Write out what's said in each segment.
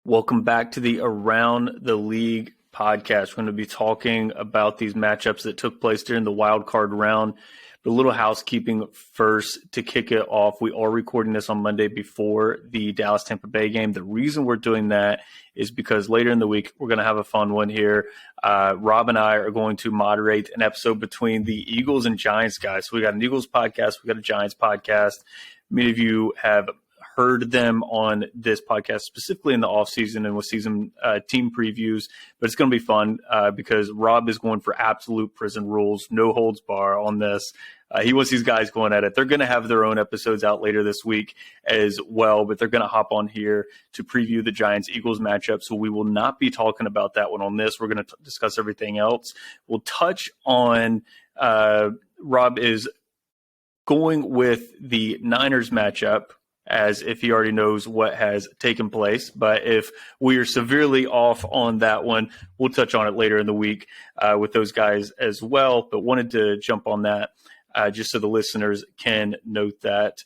Welcome back to the Around the League podcast. We're going to be talking about these matchups that took place during the wild card round. But a little housekeeping first to kick it off. We are recording this on Monday before the Dallas-Tampa Bay game. The reason we're doing that is because later in the week, we're going to have a fun one here. Rob and I are going to moderate an episode between the Eagles and Giants guys. So we got an Eagles podcast. We got a Giants podcast. Many of you have heard them on this podcast, specifically in the offseason and with season team previews. But it's going to be fun because Rob is going for absolute prison rules, no holds bar on this. He wants these guys going at it. They're going to have their own episodes out later this week as well, but they're going to hop on here to preview the Giants-Eagles matchup. So we will not be talking about that one on this. We're going to discuss everything else. We'll touch on Rob is going with the Niners matchup, as if he already knows what has taken place. But if we are severely off on that one, we'll touch on it later in the week with those guys as well. But wanted to jump on that just so the listeners can note that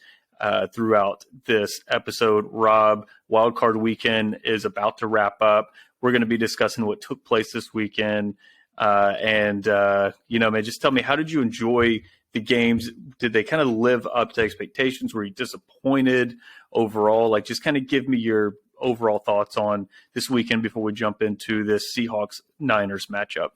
throughout this episode. Rob, wildcard weekend is about to wrap up. We're going to be discussing what took place this weekend. Man, just tell me, how did you enjoy the games? Did they kind of live up to expectations? Were you disappointed overall? Like, just kind of give me your overall thoughts on this weekend before we jump into this Seahawks-Niners matchup.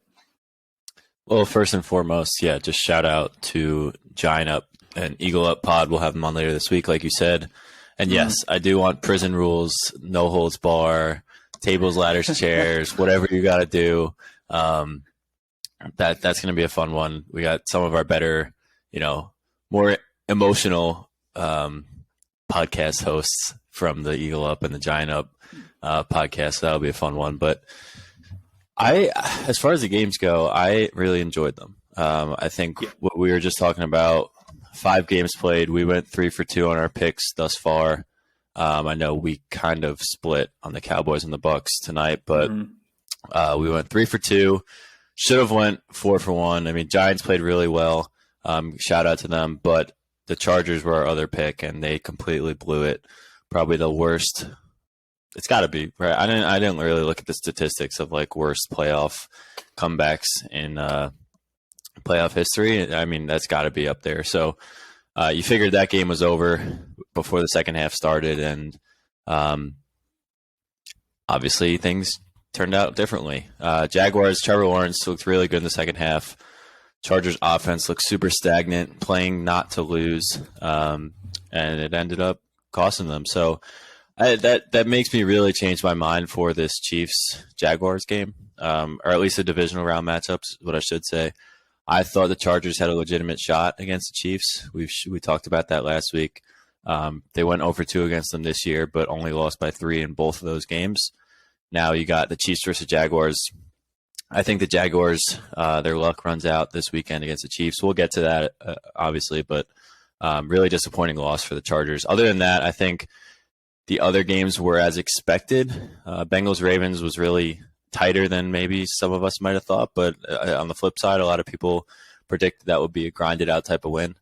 Well, first and foremost, just shout out to Giant Up and Eagle Up Pod. We'll have them on later this week, like you said. And yes, I do want prison rules, no holds bar, tables, ladders, chairs, whatever you got to do. That's going to be a fun one. We got some of our better, more emotional podcast hosts from the Eagle Up and the Giant Up podcast. That'll be a fun one. But as far as the games go, I really enjoyed them. I think what we were just talking about, 5 games played. We went 3 for 2 on our picks thus far. I know we kind of split on the Cowboys and the Bucks tonight, but we went 3 for 2. Should have went 4 for 1. I mean, Giants played really well. Shout out to them, but the Chargers were our other pick, and they completely blew it. Probably the worst. It's got to be, right? I didn't really look at the statistics of like worst playoff comebacks in playoff history. I mean, that's got to be up there. So you figured that game was over before the second half started, and obviously things turned out differently. Jaguars, Trevor Lawrence looked really good in the second half. Chargers offense looked super stagnant, playing not to lose, and it ended up costing them. So that makes me really change my mind for this Chiefs-Jaguars game, or at least the divisional round matchups, what I should say. I thought the Chargers had a legitimate shot against the Chiefs. We talked about that last week. They went 0 for 2 against them this year, but only lost by 3 in both of those games. Now you got the Chiefs versus Jaguars. I think the Jaguars, their luck runs out this weekend against the Chiefs. We'll get to that, obviously, but really disappointing loss for the Chargers. Other than that, I think the other games were as expected. Bengals-Ravens was really tighter than maybe some of us might have thought, but on the flip side, a lot of people predicted that would be a grinded-out type of win.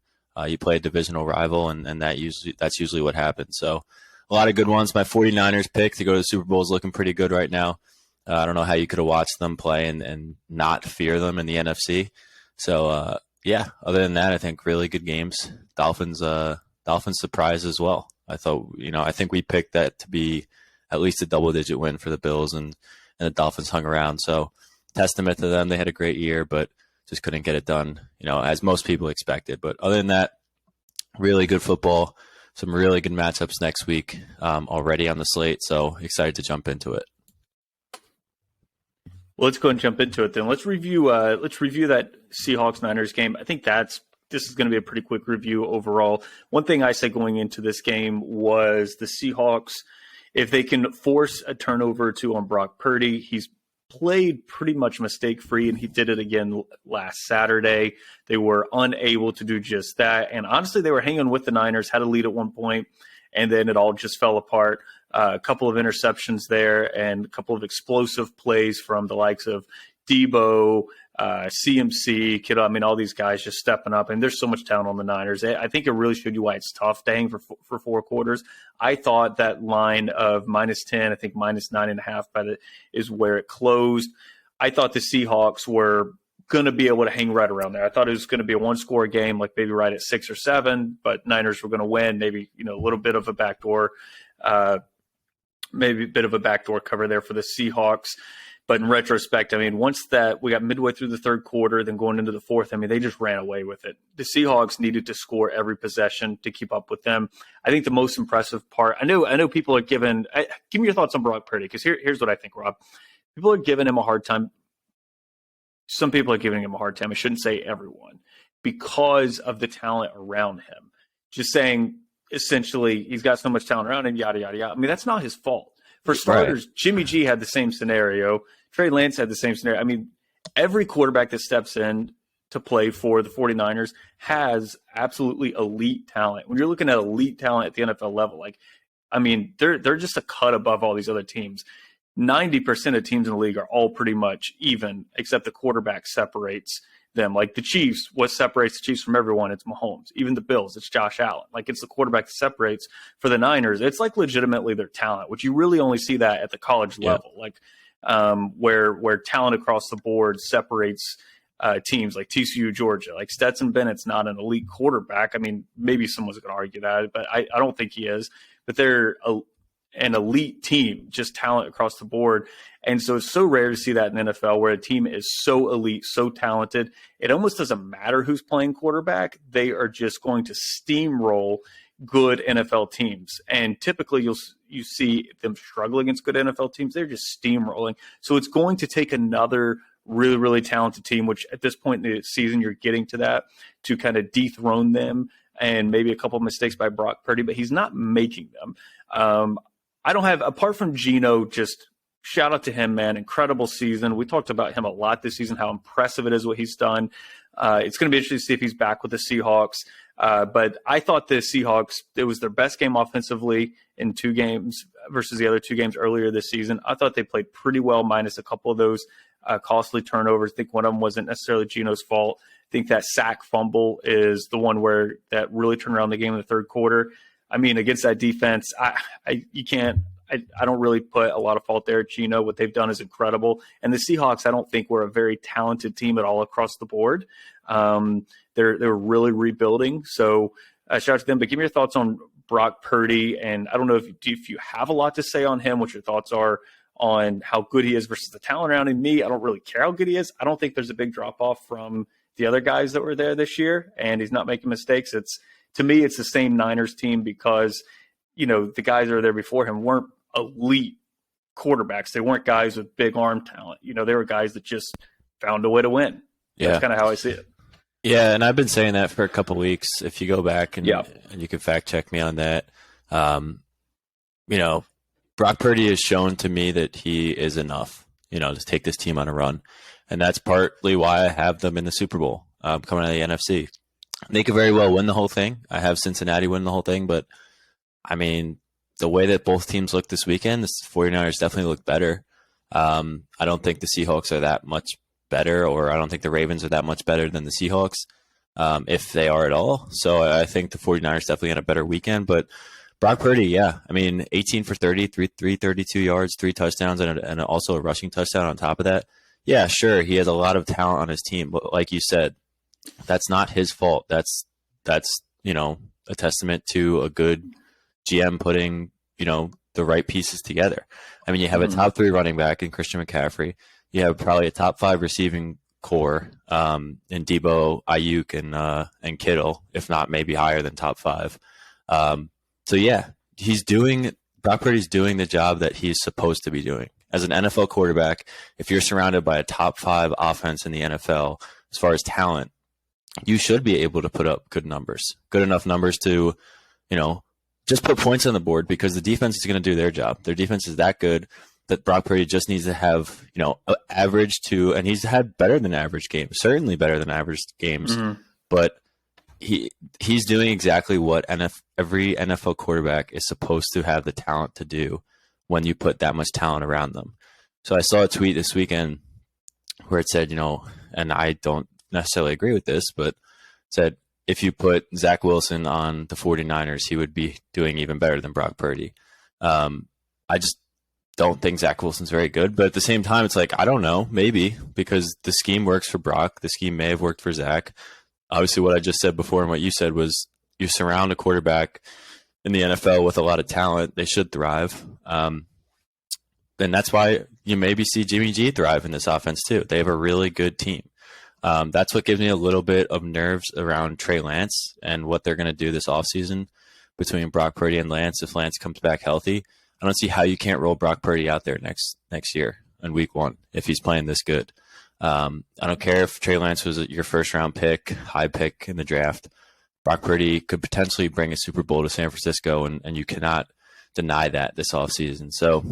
You play a divisional rival, and that's usually what happens. So a lot of good ones. My 49ers pick to go to the Super Bowl is looking pretty good right now. I don't know how you could have watched them play and not fear them in the NFC. So, other than that, I think really good games. Dolphins surprised as well. I think we picked that to be at least a double-digit win for the Bills, and the Dolphins hung around. So, testament to them. They had a great year, but just couldn't get it done, as most people expected. But other than that, really good football. Some really good matchups next week already on the slate. So, excited to jump into it. Well, let's go and jump into it then. Let's review that Seahawks-Niners game. I think this is going to be a pretty quick review overall. One thing I said going into this game was the Seahawks, if they can force a turnover on Brock Purdy, he's played pretty much mistake-free, and he did it again last Saturday. They were unable to do just that. And honestly, they were hanging with the Niners, had a lead at one point, and then it all just fell apart. A couple of interceptions there and a couple of explosive plays from the likes of Debo, CMC, Kittle. I mean, all these guys just stepping up, and there's so much talent on the Niners. I think it really showed you why it's tough to hang for 4 quarters. I thought that line of -10, I think -9.5, is where it closed. I thought the Seahawks were going to be able to hang right around there. I thought it was going to be a 1-score game, like maybe right at 6 or 7, but Niners were going to win. Maybe a little bit of a backdoor, maybe a bit of a backdoor cover there for the Seahawks. But in retrospect, I mean, once that we got midway through the third quarter, then going into the fourth, I mean, they just ran away with it. The Seahawks needed to score every possession to keep up with them. I think the most impressive part, I know people are giving – give me your thoughts on Brock Purdy, because here's what I think, Rob. People are giving him a hard time. Some people are giving him a hard time. I shouldn't say everyone, because of the talent around him. Just saying, essentially, he's got so much talent around him, yada, yada, yada. I mean, that's not his fault. For starters, right. Jimmy G had the same scenario. Trey Lance had the same scenario. I mean, every quarterback that steps in to play for the 49ers has absolutely elite talent. When you're looking at elite talent at the NFL level, like, I mean, they're just a cut above all these other teams. 90% of teams in the league are all pretty much even, except the quarterback separates them. Like the Chiefs, what separates the Chiefs from everyone? It's Mahomes. Even the Bills, it's Josh Allen. Like it's the quarterback that separates. For the Niners, it's like legitimately their talent, which you really only see that at the college level. Like where talent across the board separates teams like TCU, Georgia. Like Stetson Bennett's not an elite quarterback. I mean, maybe someone's going to argue that, but I don't think he is. But they're an elite team, just talent across the board. And so it's so rare to see that in the NFL where a team is so elite, so talented. It almost doesn't matter who's playing quarterback. They are just going to steamroll good NFL teams. And typically you see them struggle against good NFL teams. They're just steamrolling. So it's going to take another really, really talented team, which at this point in the season, you're getting to that, to kind of dethrone them, and maybe a couple of mistakes by Brock Purdy, but he's not making them. I don't have, apart from Geno, just shout out to him, man. Incredible season. We talked about him a lot this season, how impressive it is what he's done. It's going to be interesting to see if he's back with the Seahawks. But I thought the Seahawks, it was their best game offensively in 2 games versus the other 2 games earlier this season. I thought they played pretty well, minus a couple of those costly turnovers. I think one of them wasn't necessarily Geno's fault. I think that sack fumble is the one where that really turned around the game in the third quarter. I mean, against that defense, I don't really put a lot of fault there. Geno, what they've done is incredible. And the Seahawks, I don't think were a very talented team at all across the board. They're really rebuilding. So shout out to them. But give me your thoughts on Brock Purdy. And I don't know if you have a lot to say on him, what your thoughts are on how good he is versus the talent around him. Me, I don't really care how good he is. I don't think there's a big drop-off from the other guys that were there this year, and he's not making mistakes. To me, it's the same Niners team because, the guys that were there before him weren't elite quarterbacks. They weren't guys with big arm talent. They were guys that just found a way to win. Yeah. That's kind of how I see it. Yeah, and I've been saying that for a couple of weeks. If you go back and you can fact check me on that, Brock Purdy has shown to me that he is enough, to take this team on a run. And that's partly why I have them in the Super Bowl coming out of the NFC. They could very well win the whole thing. I have Cincinnati win the whole thing, but I mean, the way that both teams look this weekend, the 49ers definitely look better. I don't think the Seahawks are that much better, or I don't think the Ravens are that much better than the Seahawks, if they are at all. So I think the 49ers definitely had a better weekend, but Brock Purdy, yeah. I mean, 18 for 30, 332 yards, 3 touchdowns, and also a rushing touchdown on top of that. Yeah, sure, he has a lot of talent on his team, but like you said, that's not his fault. That's a testament to a good GM putting, the right pieces together. I mean, you have a top 3 running back in Christian McCaffrey. You have probably a top 5 receiving core in Debo, Ayuk, and Kittle, if not maybe higher than top 5. So yeah, Brock Purdy's doing the job that he's supposed to be doing. As an NFL quarterback, if you're surrounded by a top 5 offense in the NFL, as far as talent, you should be able to put up good enough numbers to, just put points on the board, because the defense is going to do their job. Their defense is that good that Brock Purdy just needs to have, average to, and he's had better than average games, certainly better than average games, but he's doing exactly what every NFL quarterback is supposed to have the talent to do when you put that much talent around them. So I saw a tweet this weekend where it said, and I don't necessarily agree with this, but said if you put Zach Wilson on the 49ers, he would be doing even better than Brock Purdy. I just don't think Zach Wilson's very good, but at the same time, it's like, I don't know, maybe, because the scheme works for Brock. The scheme may have worked for Zach. Obviously, what I just said before and what you said was you surround a quarterback in the NFL with a lot of talent, they should thrive. And that's why you maybe see Jimmy G thrive in this offense too. They have a really good team. That's what gives me a little bit of nerves around Trey Lance and what they're going to do this offseason between Brock Purdy and Lance. If Lance comes back healthy, I don't see how you can't roll Brock Purdy out there next year in week 1 if he's playing this good. I don't care if Trey Lance was your first round pick, high pick in the draft. Brock Purdy could potentially bring a Super Bowl to San Francisco, and you cannot deny that this offseason. So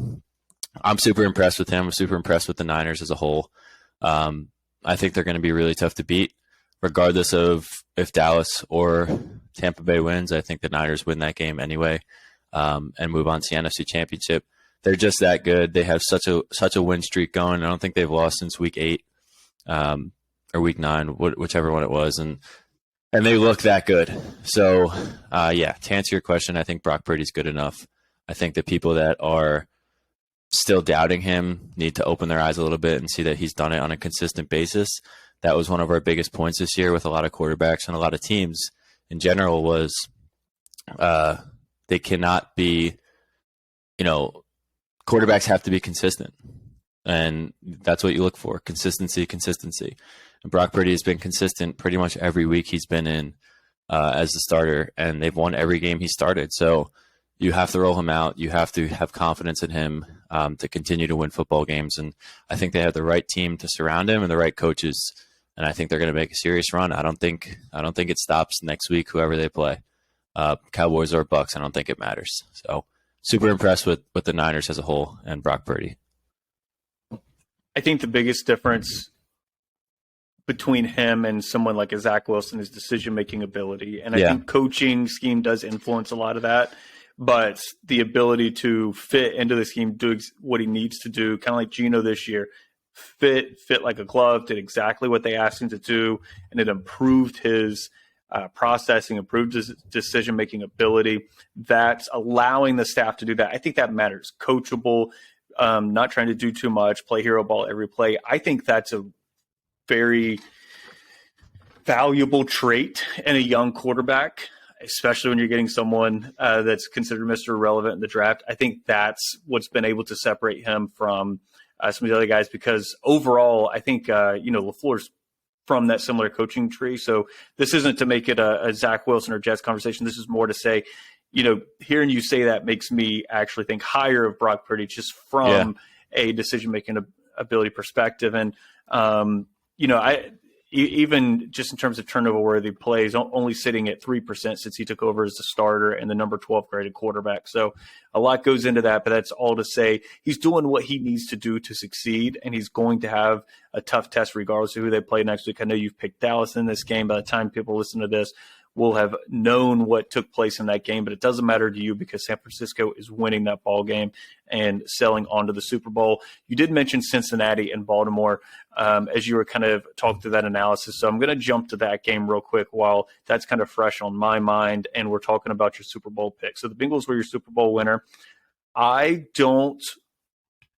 I'm super impressed with him. I'm super impressed with the Niners as a whole. I think they're going to be really tough to beat, regardless of if Dallas or Tampa Bay wins. I think the Niners win that game anyway, and move on to the NFC Championship. They're just that good. They have such a win streak going. I don't think they've lost since week 8 or week 9, whichever one it was, and they look that good. So, to answer your question, I think Brock Purdy's good enough. I think the people that are still doubting him need to open their eyes a little bit and see that he's done it on a consistent basis. That was one of our biggest points this year with a lot of quarterbacks and a lot of teams in general was they cannot be, quarterbacks have to be consistent. And that's what you look for, consistency. And Brock Purdy has been consistent pretty much every week he's been in as the starter, and they've won every game he started. So you have to roll him out. You have to have confidence in him to continue to win football games. And I think they have the right team to surround him and the right coaches. And I think they're going to make a serious run. I don't think it stops next week, whoever they play, Cowboys or Bucks. I don't think it matters. So super impressed with the Niners as a whole and Brock Purdy. I think the biggest difference between him and someone like a Zach Wilson is decision-making ability. And I think coaching scheme does influence a lot of that. But the ability to fit into the scheme, do what he needs to do, kind of like Geno this year, fit like a glove, did exactly what they asked him to do, and it improved his processing, improved his decision-making ability. That's allowing the staff to do that. I think that matters. Coachable, not trying to do too much, play hero ball every play. I think that's a very valuable trait in a young quarterback, especially when you're getting someone that's considered Mr. Irrelevant in the draft. I think that's what's been able to separate him from some of the other guys, because overall, I think, LaFleur's from that similar coaching tree. So this isn't to make it a Zach Wilson or Jets conversation. This is more to say, hearing you say that makes me actually think higher of Brock Purdy just from a decision-making ability perspective. And, even just in terms of turnover-worthy plays, only sitting at 3% since he took over as the starter and the number 12 graded quarterback. So a lot goes into that, but that's all to say he's doing what he needs to do to succeed, and he's going to have a tough test regardless of who they play next week. I know you've picked Dallas in this game. By the time people listen to this, we'll have known what took place in that game, but it doesn't matter to you because San Francisco is winning that ball game and selling on to the Super Bowl. You did mention Cincinnati and Baltimore as you were kind of talking through that analysis. So I'm going to jump to that game real quick while that's kind of fresh on my mind and we're talking about your Super Bowl pick. So the Bengals were your Super Bowl winner. I don't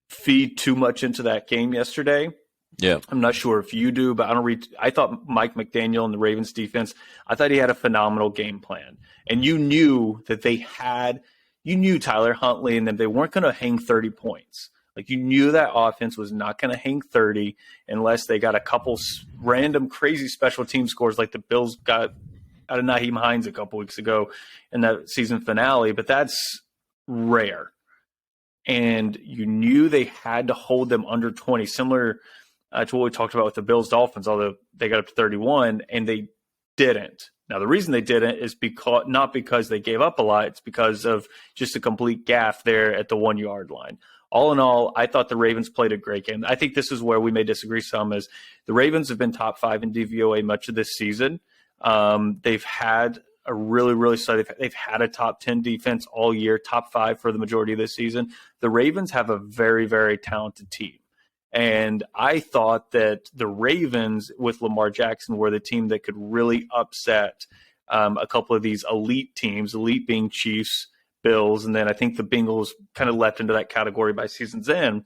feed too much into that game yesterday. Yeah, I'm not sure if you do, but I thought Mike McDaniel and the Ravens defense, I thought he had a phenomenal game plan. And you knew that you knew Tyler Huntley and them, they weren't going to hang 30 points. Like you knew that offense was not going to hang 30 unless they got a couple random crazy special team scores like the Bills got out of Naheem Hines a couple weeks ago in that season finale. But that's rare. And you knew they had to hold them under 20, similar to what we talked about with the Bills Dolphins, although they got up to 31 and they didn't. Now, the reason they didn't is not because they gave up a lot. It's because of just a complete gaffe there at the 1 yard line. All in all, I thought the Ravens played a great game. I think this is where we may disagree some is the Ravens have been top 5 in DVOA much of this season. They've had a really, really solid. They've had a top 10 defense all year, top 5 for the majority of this season. The Ravens have a very, very talented team. And I thought that the Ravens with Lamar Jackson were the team that could really upset a couple of these elite teams, elite being Chiefs, Bills, and then I think the Bengals kind of leapt into that category by season's end.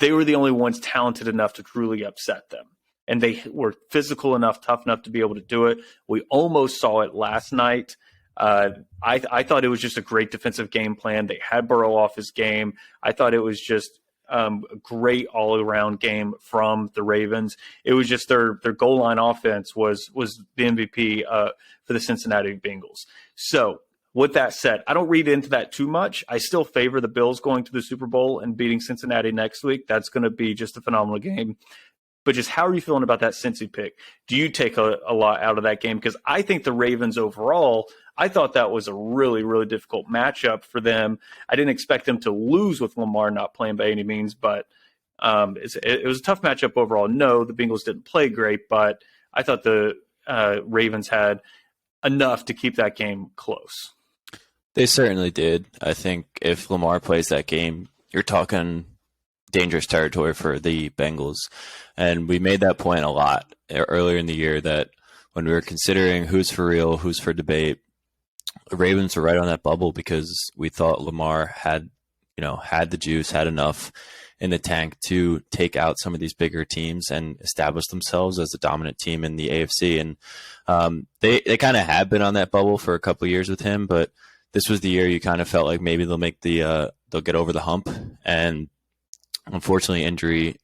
They were the only ones talented enough to truly upset them. And they were physical enough, tough enough to be able to do it. We almost saw it last night. I thought it was just a great defensive game plan. They had Burrow off his game. I thought it was just a great all-around game from the Ravens. It was just their goal line offense was the MVP for the Cincinnati Bengals. So with that said, I don't read into that too much. I still favor the Bills going to the Super Bowl and beating Cincinnati next week. That's going to be just a phenomenal game. But just how are you feeling about that Cincy pick? Do you take a lot out of that game? Because I think the Ravens overall, I thought that was a really, really difficult matchup for them. I didn't expect them to lose with Lamar not playing by any means, but it was a tough matchup overall. No, the Bengals didn't play great, but I thought the Ravens had enough to keep that game close. They certainly did. I think if Lamar plays that game, you're talking dangerous territory for the Bengals. And we made that point a lot earlier in the year that when we were considering who's for real, who's for debate, the Ravens were right on that bubble because we thought Lamar had the juice, had enough in the tank to take out some of these bigger teams and establish themselves as a dominant team in the AFC. And they kind of had been on that bubble for a couple of years with him, but this was the year you kind of felt like maybe they'll get over the hump. And unfortunately, injury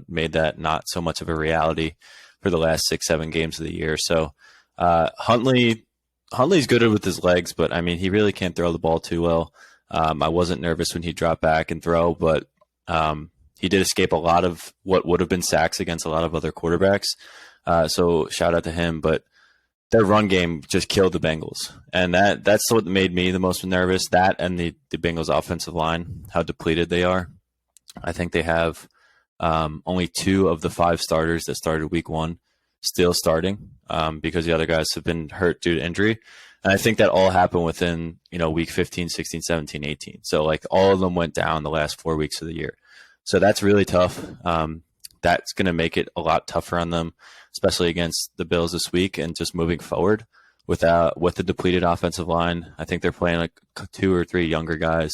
made that not so much of a reality for the last 6-7 games of the year. So Huntley's good with his legs, but I mean, he really can't throw the ball too well. I wasn't nervous when he dropped back and throw, but he did escape a lot of what would have been sacks against a lot of other quarterbacks. So shout out to him. But their run game just killed the Bengals. And that's what made me the most nervous, that and the Bengals offensive line, how depleted they are. I think they have only 2 of the 5 starters that started week 1 still starting because the other guys have been hurt due to injury. And I think that all happened within, week 15, 16, 17, 18. So like all of them went down the last 4 weeks of the year. So that's really tough. That's going to make it a lot tougher on them, especially against the Bills this week and just moving forward with the depleted offensive line. I think they're playing like 2 or 3 younger guys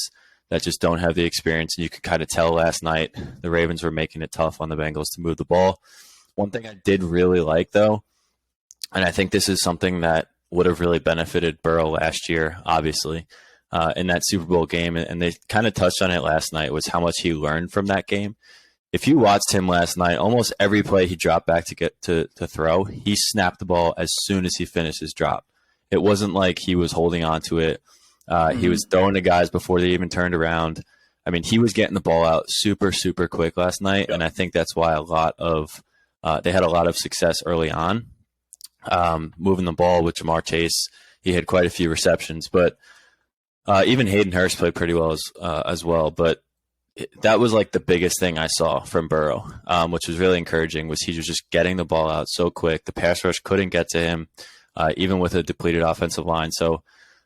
that just don't have the experience. And you could kind of tell last night the Ravens were making it tough on the Bengals to move the ball. One thing I did really like, though, and I think this is something that would have really benefited Burrow last year, obviously, in that Super Bowl game, and they kind of touched on it last night, was how much he learned from that game. If you watched him last night, almost every play he dropped back to get to throw, he snapped the ball as soon as he finished his drop. It wasn't like he was holding on to it. He was throwing to guys before they even turned around. I mean, he was getting the ball out super, super quick last night, and I think that's why they had a lot of success early on moving the ball with Jamar Chase. He had quite a few receptions, but even Hayden Hurst played pretty well as well. But that was like the biggest thing I saw from Burrow, which was really encouraging, was he was just getting the ball out so quick. The pass rush couldn't get to him, even with a depleted offensive line. So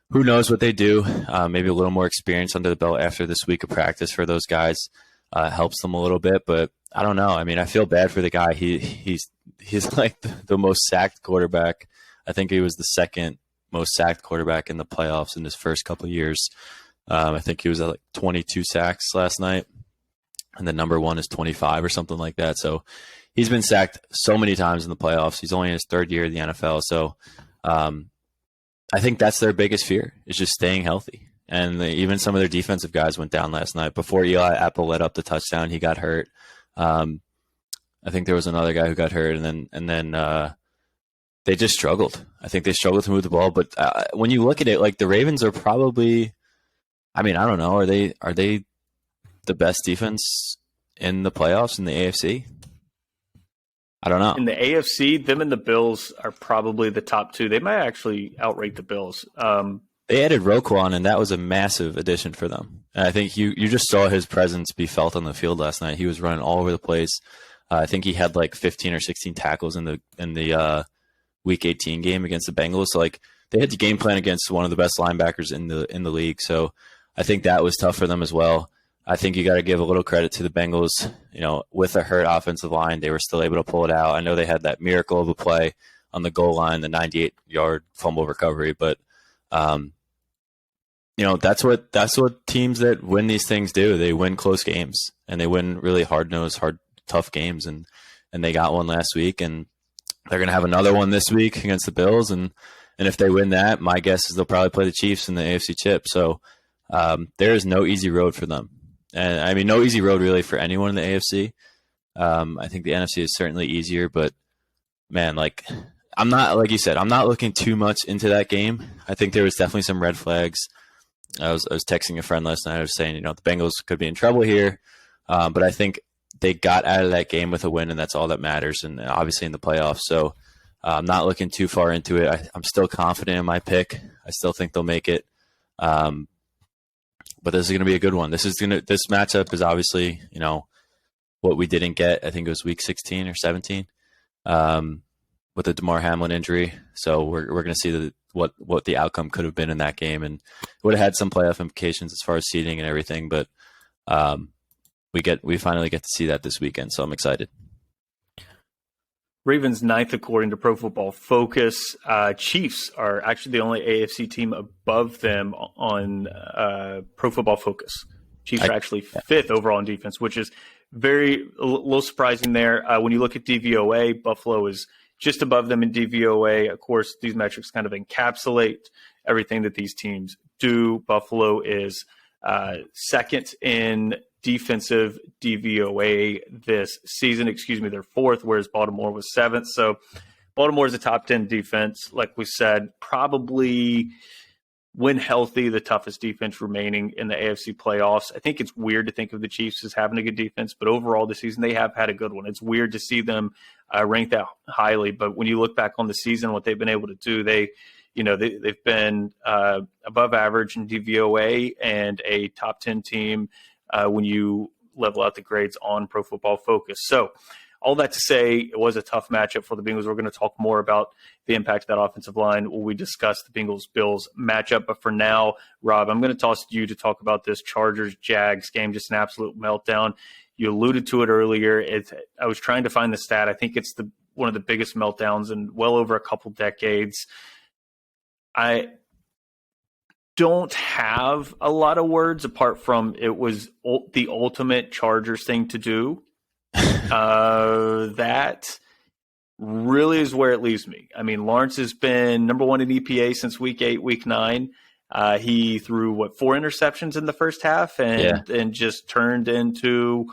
who knows what they do? Maybe a little more experience under the belt after this week of practice for those guys helps them a little bit. But I don't know. I mean, I feel bad for the guy. He's like the most sacked quarterback. I think he was the second most sacked quarterback in the playoffs in his first couple of years. I think he was at like 22 sacks last night, and the number 1 is 25 or something like that. So he's been sacked so many times in the playoffs. He's only in his 3rd year in the NFL. So I think that's their biggest fear, is just staying healthy. And even some of their defensive guys went down last night. Before Eli Apple let up the touchdown, he got hurt. I think there was another guy who got hurt, and then they just struggled. I think they struggled to move the ball. But when you look at it, like the Ravens are probably, I mean, I don't know, are they the best defense in the playoffs in the AFC? I don't know. In the AFC, them and the Bills are probably the top 2. They might actually outrate the Bills. They added Roquan, and that was a massive addition for them. And I think you just saw his presence be felt on the field last night. He was running all over the place. I think he had like 15 or 16 tackles in the Week 18 game against the Bengals. So like they had to game plan against one of the best linebackers in the league. So I think that was tough for them as well. I think you got to give a little credit to the Bengals. With a hurt offensive line, they were still able to pull it out. I know they had that miracle of a play on the goal line, the 98-yard fumble recovery, but that's what teams that win these things do. They win close games, and they win really hard-nosed, tough games, and they got one last week, and they're going to have another one this week against the Bills, and if they win that, my guess is they'll probably play the Chiefs in the AFC Chip. So there is no easy road for them. And I mean, no easy road really for anyone in the AFC. I think the NFC is certainly easier, but man, I'm not, like you said, I'm not looking too much into that game. I think there was definitely some red flags. I was texting a friend last night. I was saying, the Bengals could be in trouble here, but I think they got out of that game with a win, and that's all that matters. And obviously in the playoffs, so I'm not looking too far into it. I'm still confident in my pick. I still think they'll make it. But this is going to be a good one. This matchup is obviously, what we didn't get. I think it was week 16 or 17 with the DeMar Hamlin injury. So we're going to see what the outcome could have been in that game, and it would have had some playoff implications as far as seeding and everything. But we finally get to see that this weekend, so I'm excited. Ravens ninth according to Pro Football Focus. Chiefs are actually the only AFC team above them on Pro Football Focus. Chiefs are actually fifth overall in defense, which is a little surprising there. When you look at DVOA, Buffalo is just above them in DVOA. Of course, these metrics kind of encapsulate everything that these teams do. Buffalo is second in defensive DVOA this season. They're fourth, whereas Baltimore was seventh. So Baltimore is a top 10 defense. Like we said, probably when healthy, the toughest defense remaining in the AFC playoffs. I think it's weird to think of the Chiefs as having a good defense, but overall this season they have had a good one. It's weird to see them ranked that highly, but when you look back on the season, what they've been able to do, they've been above average in DVOA and a top 10 team when you level out the grades on Pro Football Focus. So all that to say, it was a tough matchup for the Bengals. We're going to talk more about the impact of that offensive line when we discuss the Bengals-Bills matchup. But for now, Rob, I'm going to toss to you to talk about this Chargers-Jags game, just an absolute meltdown. You alluded to it earlier. I was trying to find the stat. I think it's one of the biggest meltdowns in well over a couple decades. I don't have a lot of words apart from it was the ultimate Chargers thing to do. That really is where it leaves me. I mean, Lawrence has been number one in EPA since week 8, week 9. He threw 4 interceptions in the first half and just turned into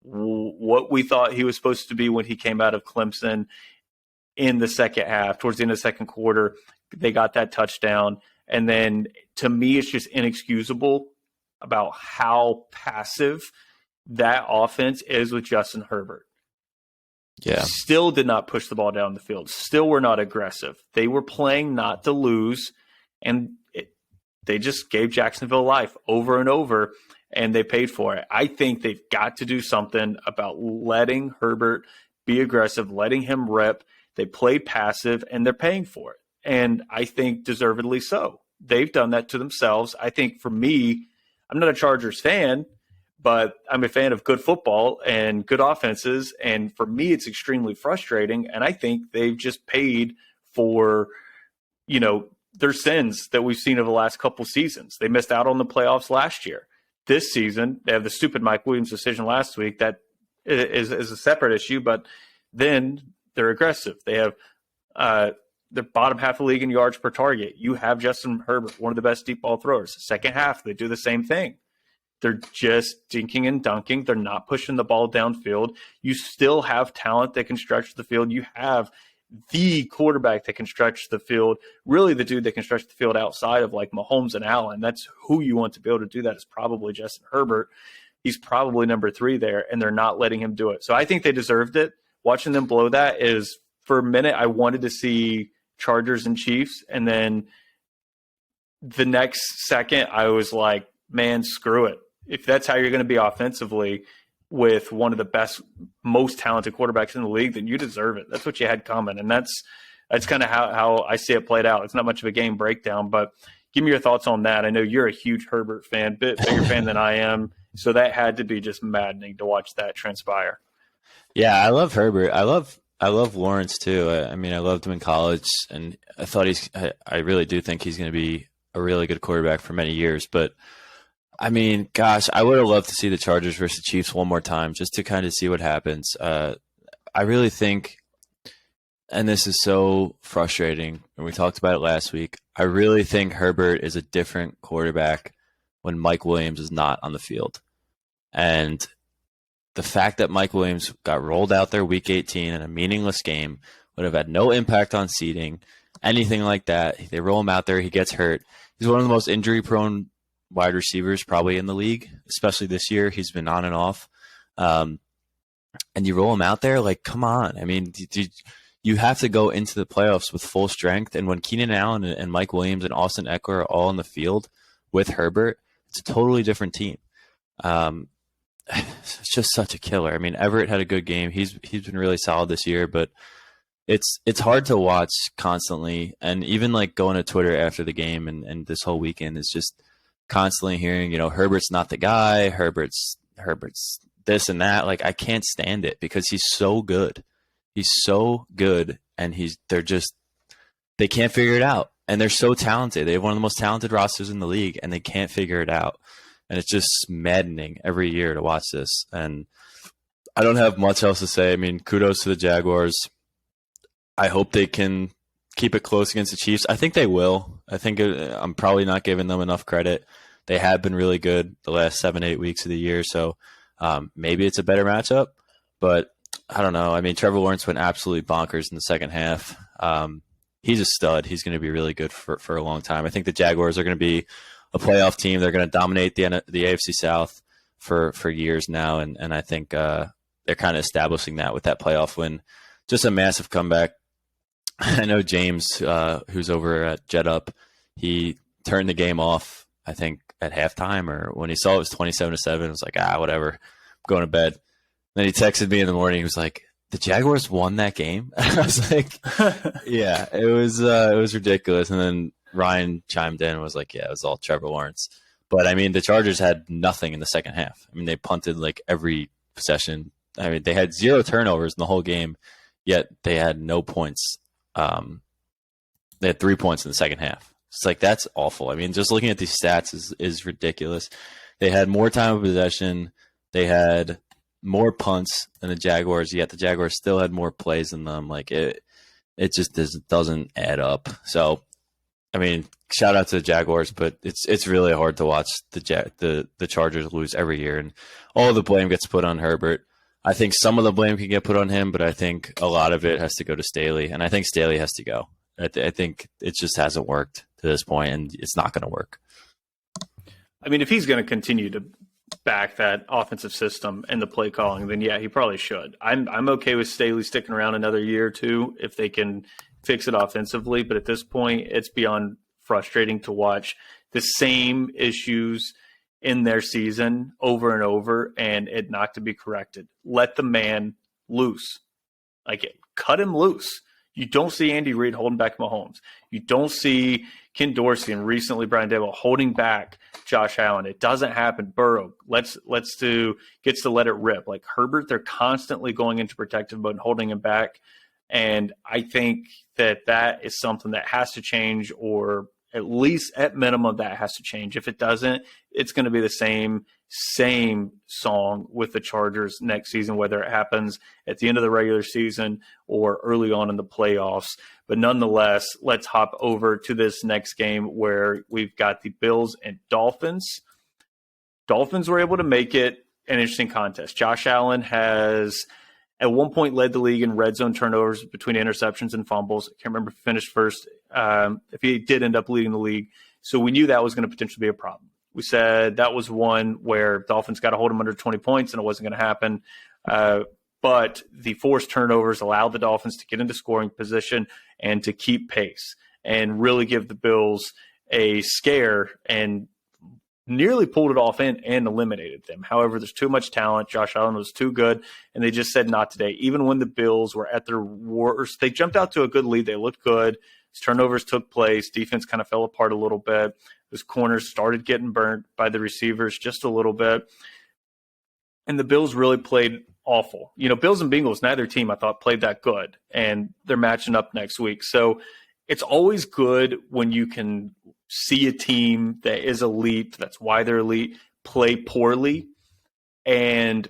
what we thought he was supposed to be when he came out of Clemson in the second half. Towards the end of the second quarter, they got that touchdown. And then to me, it's just inexcusable about how passive that offense is with Justin Herbert. Yeah. Still did not push the ball down the field. Still were not aggressive. They were playing not to lose, and they just gave Jacksonville life over and over, and they paid for it. I think they've got to do something about letting Herbert be aggressive, letting him rip. They played passive, and they're paying for it. And I think deservedly so. They've done that to themselves. I think for me, I'm not a Chargers fan, but I'm a fan of good football and good offenses. And for me, it's extremely frustrating. And I think they've just paid for, their sins that we've seen over the last couple seasons. They missed out on the playoffs last year. This season, they have the stupid Mike Williams decision last week. That is a separate issue, but then they're aggressive. They have the bottom half of the league in yards per target. You have Justin Herbert, one of the best deep ball throwers. Second half, they do the same thing. They're just dinking and dunking. They're not pushing the ball downfield. You still have talent that can stretch the field. You have the quarterback that can stretch the field, really the dude that can stretch the field outside of like Mahomes and Allen. That's who you want to be able to do that is probably Justin Herbert. He's probably number 3 there, and they're not letting him do it. So I think they deserved it. Watching them blow that is, for a minute, I wanted to see Chargers and Chiefs, and then the next second I was like, man, screw it. If that's how you're going to be offensively with one of the best, most talented quarterbacks in the league, then you deserve it. That's what you had coming. And that's kind of how I see it played out. It's not much of a game breakdown, but give me your thoughts on that. I know you're a huge Herbert fan, bigger fan than I am. So that had to be just maddening to watch that transpire. Yeah, I love Herbert. I love Lawrence too. I mean, I loved him in college, and I really do think he's going to be a really good quarterback for many years. But I mean, gosh, I would have loved to see the Chargers versus the Chiefs one more time just to kind of see what happens. I really think, and this is so frustrating, and we talked about it last week, I really think Herbert is a different quarterback when Mike Williams is not on the field. And the fact that Mike Williams got rolled out there week 18 in a meaningless game would have had no impact on seeding, anything like that. They roll him out there, he gets hurt. He's one of the most injury-prone wide receivers probably in the league, especially this year. He's been on and off. And you roll him out there, like, come on. I mean, you have to go into the playoffs with full strength. And when Keenan Allen and Mike Williams and Austin Eckler are all in the field with Herbert, it's a totally different team. It's just such a killer. I mean, Everett had a good game. He's been really solid this year, but it's hard to watch constantly. And even like going to Twitter after the game and this whole weekend is just constantly hearing, Herbert's not the guy. Herbert's this and that. Like, I can't stand it because he's so good. He's so good, and they can't figure it out. And they're so talented. They have one of the most talented rosters in the league, and they can't figure it out. And it's just maddening every year to watch this. And I don't have much else to say. I mean, kudos to the Jaguars. I hope they can keep it close against the Chiefs. I think they will. I'm probably not giving them enough credit. They have been really good the last 7-8 weeks of the year. So maybe it's a better matchup. But I don't know. I mean, Trevor Lawrence went absolutely bonkers in the second half. He's a stud. He's going to be really good for a long time. I think the Jaguars are going to be a playoff team. They're going to dominate the AFC South for years now, and I think they're kind of establishing that with that playoff win. Just a massive comeback. I know James, who's over at Jet Up, he turned the game off, I think, at halftime, or when he saw it was 27-7, it was like, whatever, I'm going to bed. Then he texted me in the morning. He was like, the Jaguars won that game? I was like, yeah, it was ridiculous. And then Ryan chimed in and was like, yeah, it was all Trevor Lawrence. But, I mean, the Chargers had nothing in the second half. I mean, they punted like every possession. I mean, they had 0 turnovers in the whole game, yet they had no points. They had 3 points in the second half. It's like, that's awful. I mean, just looking at these stats is ridiculous. They had more time of possession. They had more punts than the Jaguars, yet the Jaguars still had more plays than them. Like, it just doesn't add up. So, I mean, shout out to the Jaguars, but it's really hard to watch the Chargers lose every year, and all the blame gets put on Herbert. I think some of the blame can get put on him, but I think a lot of it has to go to Staley, and I think Staley has to go. I think it just hasn't worked to this point, and it's not going to work. I mean, if he's going to continue to back that offensive system and the play calling, then yeah, he probably should. I'm okay with Staley sticking around another year or two if they can fix it offensively, but at this point, it's beyond frustrating to watch the same issues in their season over and over and it not to be corrected. Let the man loose. Cut him loose. You don't see Andy Reid holding back Mahomes. You don't see Ken Dorsey and recently Brian Daboll holding back Josh Allen. It doesn't happen. Burrow gets to let it rip. Like Herbert, they're constantly going into protective mode and holding him back. And I think that is something that has to change, or at least at minimum that has to change. If it doesn't, it's going to be the same song with the Chargers next season, whether it happens at the end of the regular season or early on in the playoffs. But nonetheless, let's hop over to this next game where we've got the Bills and Dolphins. Dolphins were able to make it an interesting contest. Josh Allen has at one point led the league in red zone turnovers between interceptions and fumbles. I can't remember if he finished first, if he did end up leading the league. So we knew that was going to potentially be a problem. We said that was one where Dolphins got to hold him under 20 points and it wasn't going to happen. But the forced turnovers allowed the Dolphins to get into scoring position and to keep pace and really give the Bills a scare and nearly pulled it off and eliminated them. However, there's too much talent. Josh Allen was too good, and they just said not today. Even when the Bills were at their worst, they jumped out to a good lead. They looked good. Turnovers took place. Defense kind of fell apart a little bit. Those corners started getting burnt by the receivers just a little bit. and the Bills really played awful. Bills and Bengals, neither team I thought played that good, and they're matching up next week. So it's always good when you can see a team that is elite, that's why they're elite, play poorly and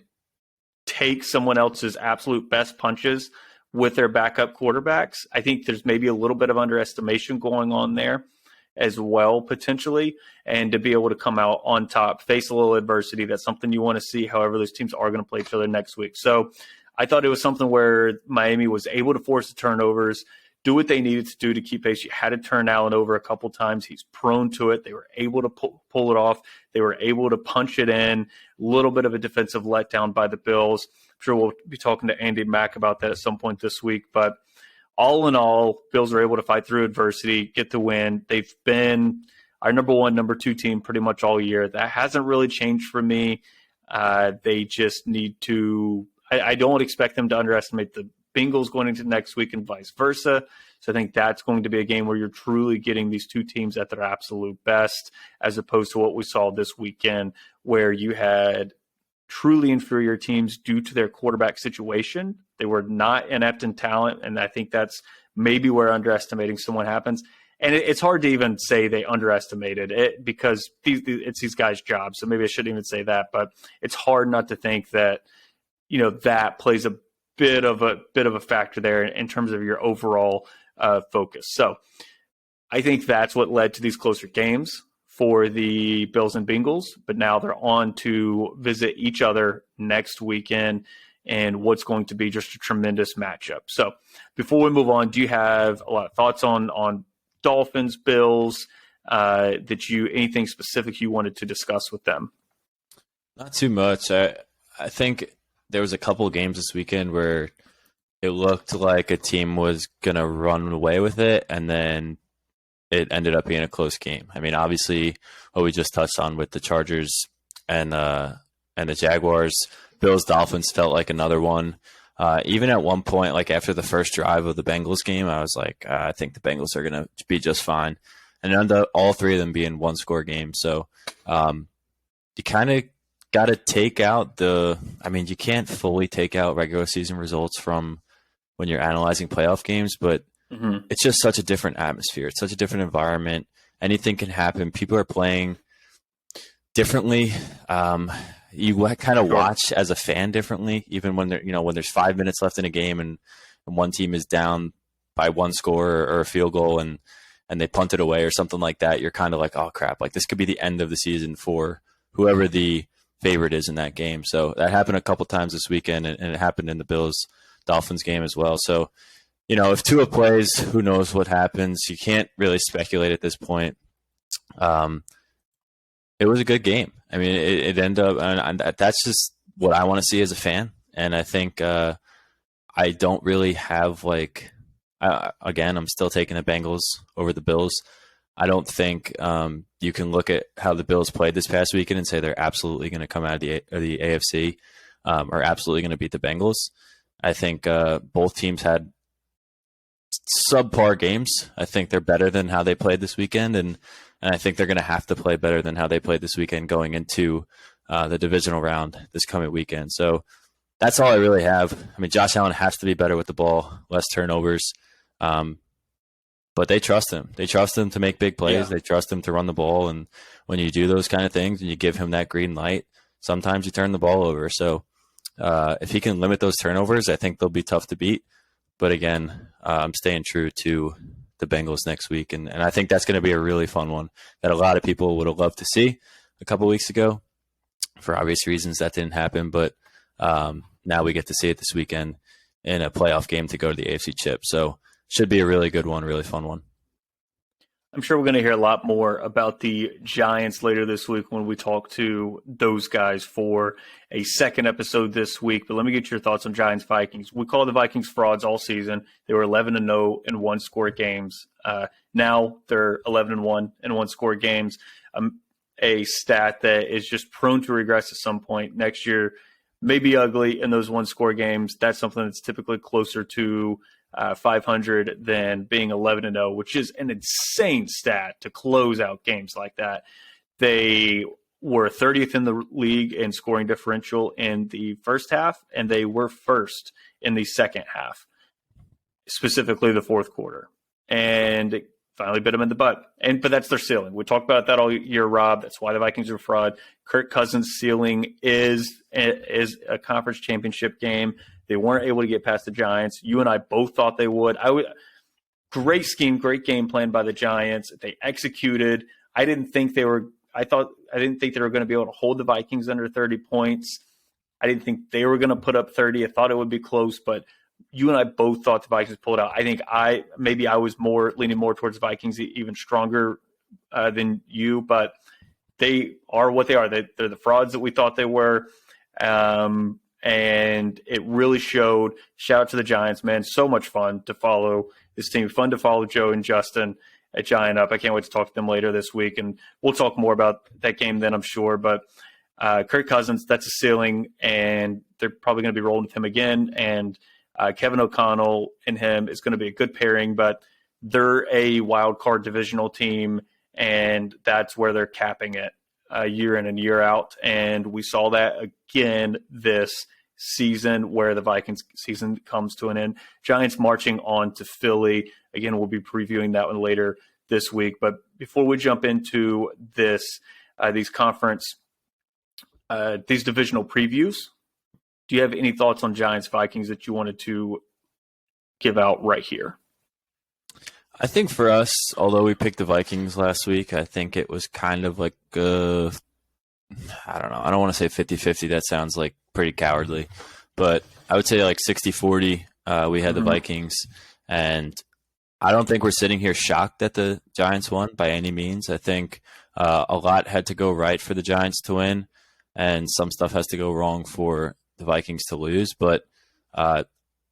take someone else's absolute best punches with their backup quarterbacks. I think there's maybe a little bit of underestimation going on there as well, potentially, and to be able to come out on top, face a little adversity, that's something you want to see. However, those teams are going to play each other next week. So I thought it was something where Miami was able to force the turnovers, do what they needed to do to keep pace. You had to turn Allen over a couple times. He's prone to it. They were able to pull it off. They were able to punch it in. A little bit of a defensive letdown by the Bills. I'm sure we'll be talking to Andy Mack about that at some point this week. But all in all, Bills are able to fight through adversity, get the win. They've been our number one, number two team pretty much all year. That hasn't really changed for me. They just need to – I don't expect them to underestimate the Bengals going into next week and vice versa. So I think that's going to be a game where you're truly getting these two teams at their absolute best, as opposed to what we saw this weekend where you had truly inferior teams due to their quarterback situation. They were not inept in talent, and I think that's maybe where underestimating someone happens. And it's hard to even say they underestimated it because it's these guys' jobs. So maybe I shouldn't even say that, but it's hard not to think that, that plays a bit of a factor there in terms of your overall focus. So I think that's what led to these closer games for the Bills and Bengals, but now they're on to visit each other next weekend and what's going to be just a tremendous matchup. So before we move on, do you have a lot of thoughts on Dolphins, Bills, anything specific you wanted to discuss with them? Not too much. I think there was a couple of games this weekend where it looked like a team was going to run away with it, and then it ended up being a close game. I mean, obviously, what we just touched on with the Chargers and the Jaguars, Bills, Dolphins felt like another one. Even at one point, like after the first drive of the Bengals game, I was like, I think the Bengals are going to be just fine. And it ended up all three of them being one-score games. So you kind of got to take out you can't fully take out regular season results from when you're analyzing playoff games, but it's just such a different atmosphere. It's such a different environment. Anything can happen. People are playing differently. You kind of watch as a fan differently, even when when there's 5 minutes left in a game and one team is down by one score or a field goal and they punt it away or something like that. You're kind of like, oh crap, like this could be the end of the season for whoever the favorite is in that game. So that happened a couple times this weekend, and it happened in the Bills-Dolphins game as well. So, if Tua plays, who knows what happens? You can't really speculate at this point. It was a good game. I mean, it ended up, and that's just what I want to see as a fan. And I think I don't really have again, I'm still taking the Bengals over the Bills. I don't think you can look at how the Bills played this past weekend and say they're absolutely going to come out of the AFC or absolutely going to beat the Bengals. I think both teams had subpar games. I think they're better than how they played this weekend, and I think they're going to have to play better than how they played this weekend going into the divisional round this coming weekend. So that's all I really have. I mean, Josh Allen has to be better with the ball, less turnovers. But they trust him. They trust him to make big plays. Yeah. They trust him to run the ball. And when you do those kind of things and you give him that green light, sometimes you turn the ball over. So if he can limit those turnovers, I think they'll be tough to beat. But again, I'm staying true to the Bengals next week. And I think that's going to be a really fun one that a lot of people would have loved to see a couple weeks ago. For obvious reasons, that didn't happen. But now we get to see it this weekend in a playoff game to go to the AFC Chip. So should be a really good one, really fun one. I'm sure we're going to hear a lot more about the Giants later this week when we talk to those guys for a second episode this week. But let me get your thoughts on Giants-Vikings. We call the Vikings frauds all season. They were 11-0 in one-score games. Now they're 11-1 in one-score games. A stat that is just prone to regress at some point next year. May be ugly in those one-score games. That's something that's typically closer to 500 than being 11-0, which is an insane stat to close out games like that. They were 30th in the league in scoring differential in the first half, and they were first in the second half, specifically the fourth quarter. And it finally bit them in the butt. But that's their ceiling. We talked about that all year, Rob. That's why the Vikings are fraud. Kirk Cousins' ceiling is a conference championship game. They weren't able to get past the Giants. You and I both thought they would. Great scheme, great game plan by the Giants. They executed. I didn't think they were going to be able to hold the Vikings under 30 points. I didn't think they were going to put up 30. I thought it would be close, but you and I both thought the Vikings pulled out. I think I was leaning more towards the Vikings, even stronger than you, but they are what they are. They're the frauds that we thought they were. And it really showed. Shout out to the Giants, man. So much fun to follow this team. Fun to follow Joe and Justin at Giant Up. I can't wait to talk to them later this week, and we'll talk more about that game then, I'm sure. But Kirk Cousins, that's a ceiling, and they're probably going to be rolling with him again. And Kevin O'Connell and him is going to be a good pairing, but they're a wild card divisional team, and that's where they're capping it year in and year out. And we saw that again this season where the Vikings season comes to an end. Giants marching on to Philly. Again, we'll be previewing that one later this week. But before we jump into these divisional previews, do you have any thoughts on Giants Vikings that you wanted to give out right here? I think for us, although we picked the Vikings last week, I think it was kind of like, I don't know. I don't want to say 50-50. That sounds like pretty cowardly. But I would say like 60-40, we had the Vikings. And I don't think we're sitting here shocked that the Giants won by any means. I think a lot had to go right for the Giants to win, and some stuff has to go wrong for the Vikings to lose. But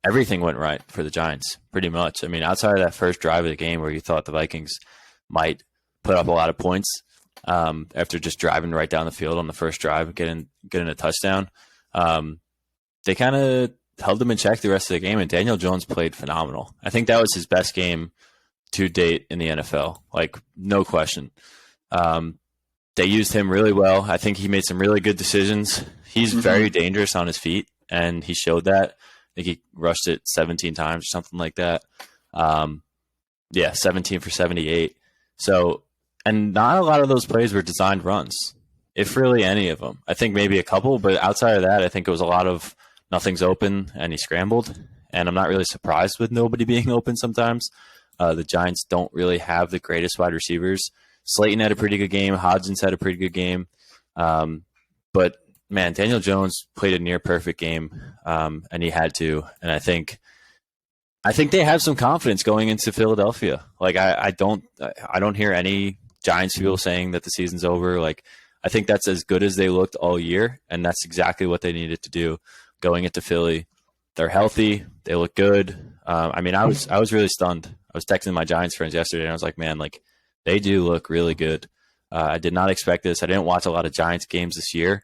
everything went right for the Giants, pretty much. I mean, outside of that first drive of the game where you thought the Vikings might put up a lot of points after just driving right down the field on the first drive, getting a touchdown, they kind of held them in check the rest of the game, and Daniel Jones played phenomenal. I think that was his best game to date in the NFL, like no question. They used him really well. I think he made some really good decisions. He's very dangerous on his feet, and he showed that. I think he rushed it 17 times or something like that. 17 for 78. So, and not a lot of those plays were designed runs, if really any of them. I think maybe a couple, but outside of that, I think it was a lot of nothing's open and he scrambled. And I'm not really surprised with nobody being open sometimes. The Giants don't really have the greatest wide receivers. Slayton had a pretty good game. Hodgins had a pretty good game. But man, Daniel Jones played a near perfect game, and he had to. And I think they have some confidence going into Philadelphia. Like I don't hear any Giants people saying that the season's over. Like I think that's as good as they looked all year, and that's exactly what they needed to do going into Philly. They're healthy. They look good. I mean, I was really stunned. I was texting my Giants friends yesterday, and I was like, man, like they do look really good. I did not expect this. I didn't watch a lot of Giants games this year,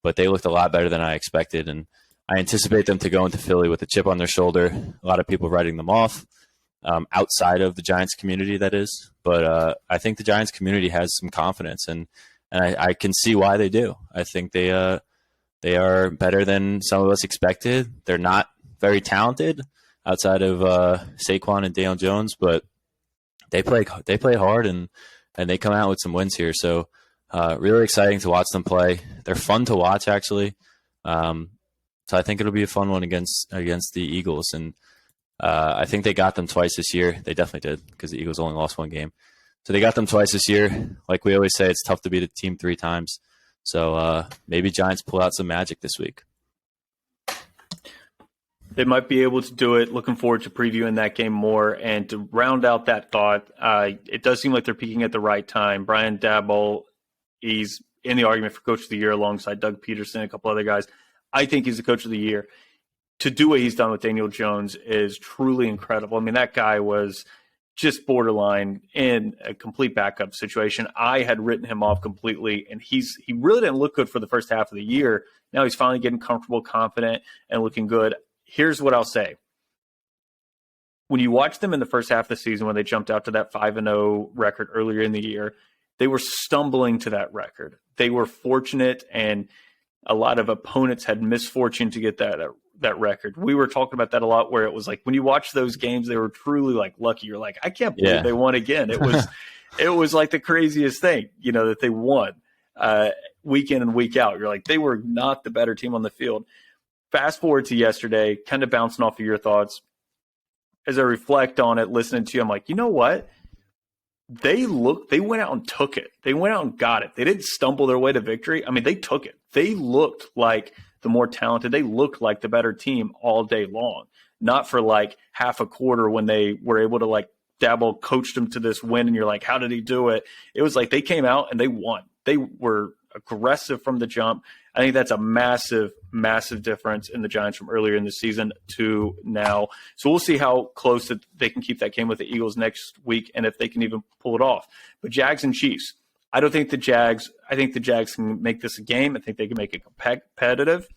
but they looked a lot better than I expected. And I anticipate them to go into Philly with a chip on their shoulder. A lot of people writing them off outside of the Giants community, that is. But I think the Giants community has some confidence, and I can see why they do. I think they are better than some of us expected. They're not very talented outside of Saquon and Daniel Jones, but they play hard and they come out with some wins here. So really exciting to watch them play. They're fun to watch, actually. So I think it'll be a fun one against the Eagles. And I think they got them twice this year. They definitely did, because the Eagles only lost one game. So they got them twice this year. Like we always say, it's tough to beat a team 3 times. So maybe Giants pull out some magic this week. They might be able to do it. Looking forward to previewing that game more. And to round out that thought, it does seem like they're peaking at the right time. Brian Daboll, he's in the argument for Coach of the Year alongside Doug Peterson and a couple other guys. I think he's the Coach of the Year. To do what he's done with Daniel Jones is truly incredible. I mean, that guy was just borderline in a complete backup situation. I had written him off completely, and he really didn't look good for the first half of the year. Now he's finally getting comfortable, confident, and looking good. Here's what I'll say. When you watch them in the first half of the season, when they jumped out to that 5-0 record earlier in the year, they were stumbling to that record. They were fortunate, and a lot of opponents had misfortune to get that record. We were talking about that a lot, where it was like when you watch those games, they were truly like lucky. You're like, I can't believe they won again. It was like the craziest thing, that they won week in and week out. You're like, they were not the better team on the field. Fast forward to yesterday, kind of bouncing off of your thoughts. As I reflect on it, listening to you, I'm like, you know what? They went out and took it. They went out and got it. They didn't stumble their way to victory. I mean, they took it. They looked like the more talented. They looked like the better team all day long, not for like half a quarter when they were able to like Dabble coached them to this win. And you're like, how did he do it? It was like they came out and they won. They were aggressive from the jump. I think that's a massive, massive difference in the Giants from earlier in the season to now. So we'll see how close that they can keep that game with the Eagles next week and if they can even pull it off. But Jags and Chiefs, I think the Jags can make this a game. I think they can make it competitive.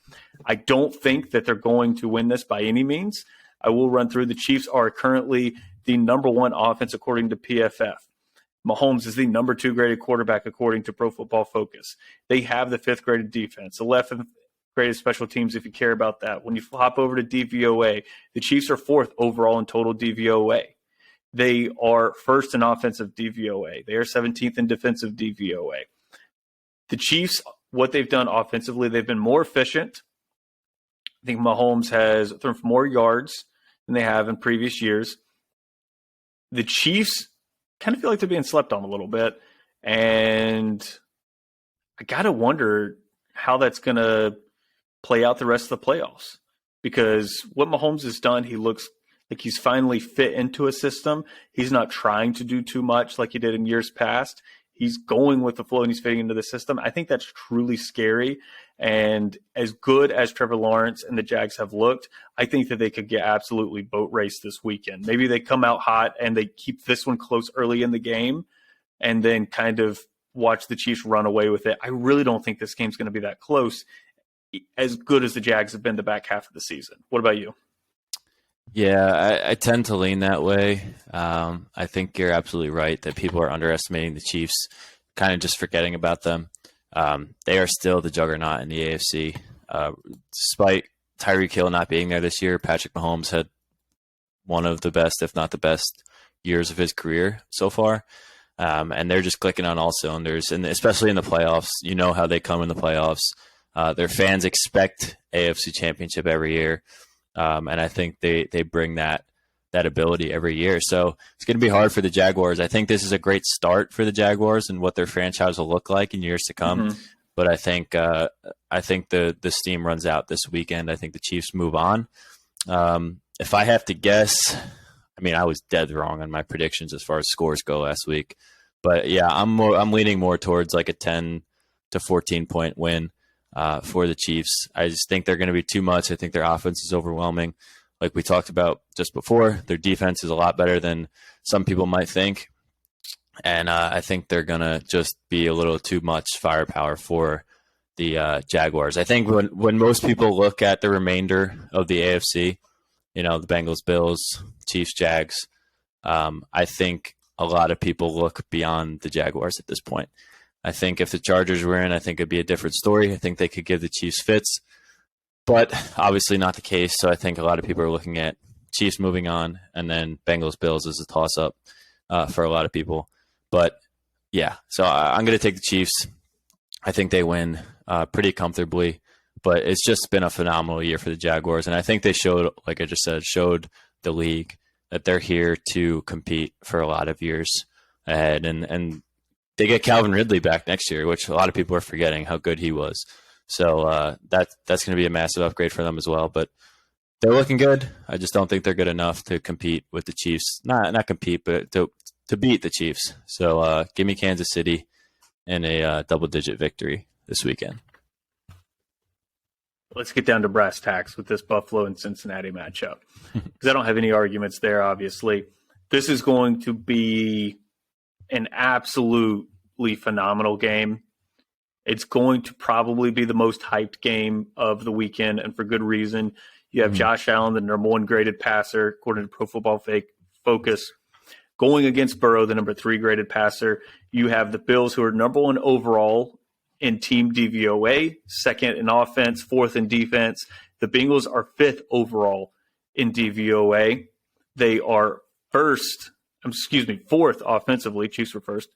I don't think that they're going to win this by any means. I will run through. The Chiefs are currently the number one offense according to PFF. Mahomes is the number 2 graded quarterback according to Pro Football Focus. They have the 5th graded defense, the 11th graded special teams if you care about that. When you hop over to DVOA, the Chiefs are 4th overall in total DVOA. They are 1st in offensive DVOA. They are 17th in defensive DVOA. The Chiefs, what they've done offensively, they've been more efficient. I think Mahomes has thrown for more yards than they have in previous years. The Chiefs kind of feel like they're being slept on a little bit. And I got to wonder how that's going to play out the rest of the playoffs. Because what Mahomes has done, he looks like he's finally fit into a system. He's not trying to do too much like he did in years past. He's going with the flow and he's fitting into the system. I think that's truly scary. And as good as Trevor Lawrence and the Jags have looked, I think that they could get absolutely boat raced this weekend. Maybe they come out hot and they keep this one close early in the game and then kind of watch the Chiefs run away with it. I really don't think this game's going to be that close, as good as the Jags have been the back half of the season. What about you? Yeah, I tend to lean that way. I think you're absolutely right that people are underestimating the Chiefs, kind of just forgetting about them. They are still the juggernaut in the AFC. Despite Tyreek Hill not being there this year, Patrick Mahomes had one of the best, if not the best, years of his career so far. And they're just clicking on all cylinders, and especially in the playoffs. You know how they come in the playoffs. Their fans expect AFC Championship every year. And I think they bring that ability every year. So it's going to be hard for the Jaguars. I think this is a great start for the Jaguars and what their franchise will look like in years to come. Mm-hmm. But I think the steam runs out this weekend. I think the Chiefs move on. If I have to guess, I mean, I was dead wrong on my predictions as far as scores go last week. But yeah, I'm leaning more towards like a 10 to 14 point win. For the Chiefs. I just think they're going to be too much. I think their offense is overwhelming. Like we talked about just before, their defense is a lot better than some people might think. And I think they're going to just be a little too much firepower for the Jaguars. I think when most people look at the remainder of the AFC, the Bengals, Bills, Chiefs, Jags, I think a lot of people look beyond the Jaguars at this point. I think if the Chargers were in, I think it'd be a different story. I think they could give the Chiefs fits, but obviously not the case. So I think a lot of people are looking at Chiefs moving on, and then Bengals, Bills as a toss-up for a lot of people. But yeah, so I'm going to take the Chiefs. I think they win pretty comfortably, but it's just been a phenomenal year for the Jaguars. And I think they showed, like I just said, showed the league that they're here to compete for a lot of years ahead. And they get Calvin Ridley back next year, which a lot of people are forgetting how good he was. So that's going to be a massive upgrade for them as well. But they're looking good. I just don't think they're good enough to compete with the Chiefs. Not compete, but to beat the Chiefs. So give me Kansas City in a double-digit victory this weekend. Let's get down to brass tacks with this Buffalo and Cincinnati matchup, because I don't have any arguments there, obviously. This is going to be an absolutely phenomenal game. It's going to probably be the most hyped game of the weekend, and for good reason. You have Josh Allen, the number 1 graded passer, according to Pro Football Focus, going against Burrow, the number 3 graded passer. You have the Bills, who are number 1 overall in team DVOA, 2nd in offense, 4th in defense. The Bengals are 5th overall in DVOA. They are 4th offensively. Chiefs were 1st.